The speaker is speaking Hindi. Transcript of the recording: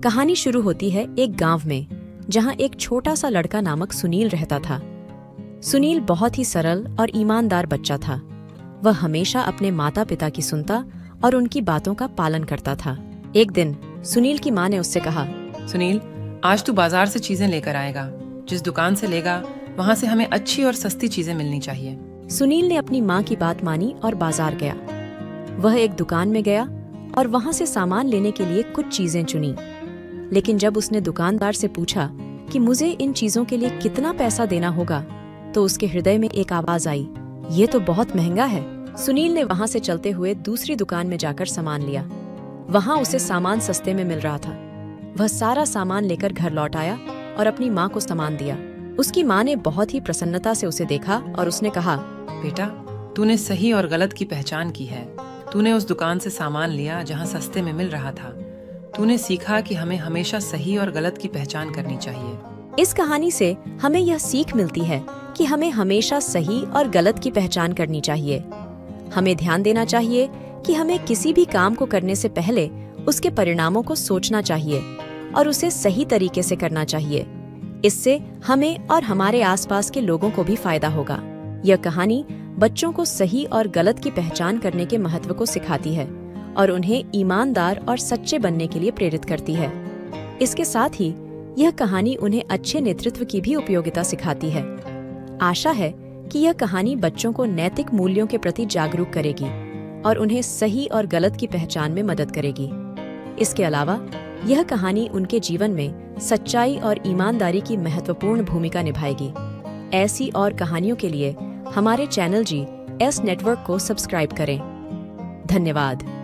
कहानी शुरू होती है एक गांव में, जहां एक छोटा सा लड़का नामक सुनील रहता था। सुनील बहुत ही सरल और ईमानदार बच्चा था। वह हमेशा अपने माता पिता की सुनता और उनकी बातों का पालन करता था। एक दिन सुनील की माँ ने उससे कहा, सुनील, आज तू बाजार से चीजें लेकर आएगा। जिस दुकान से लेगा वहाँ से हमें अच्छी और सस्ती चीजें मिलनी चाहिए। सुनील ने अपनी माँ की बात मानी और बाजार गया। वह एक दुकान में गया और वहाँ से सामान लेने के लिए कुछ चीजें चुनी। लेकिन जब उसने दुकानदार से पूछा कि मुझे इन चीजों के लिए कितना पैसा देना होगा, तो उसके हृदय में एक आवाज आई, ये तो बहुत महंगा है। सुनील ने वहाँ से चलते हुए दूसरी दुकान में जाकर सामान लिया। वहाँ उसे सामान सस्ते में मिल रहा था। वह सारा सामान लेकर घर लौट आया और अपनी माँ को सामान दिया। उसकी माँ ने बहुत ही प्रसन्नता से उसे देखा और उसने कहा, बेटा, तूने सही और गलत की पहचान की है। तूने उस दुकान से सामान लिया जहाँ सस्ते में मिल रहा था। तूने सीखा कि हमें हमेशा सही और गलत की पहचान करनी चाहिए। इस कहानी से हमें यह सीख मिलती है कि हमें हमेशा सही और गलत की पहचान करनी चाहिए। हमें ध्यान देना चाहिए कि हमें किसी भी काम को करने से पहले उसके परिणामों को सोचना चाहिए और उसे सही तरीके से करना चाहिए। इससे हमें और हमारे आसपास के लोगों को भी फायदा होगा। यह कहानी बच्चों को सही और गलत की पहचान करने के महत्व को सिखाती है और उन्हें ईमानदार और सच्चे बनने के लिए प्रेरित करती है। इसके साथ ही यह कहानी उन्हें अच्छे नेतृत्व की भी उपयोगिता सिखाती है। आशा है कि यह कहानी बच्चों को नैतिक मूल्यों के प्रति जागरूक करेगी और उन्हें सही और गलत की पहचान में मदद करेगी। इसके अलावा यह कहानी उनके जीवन में सच्चाई और ईमानदारी की महत्वपूर्ण भूमिका निभाएगी। ऐसी और कहानियों के लिए हमारे चैनल GS नेटवर्क को सब्सक्राइब करें। धन्यवाद।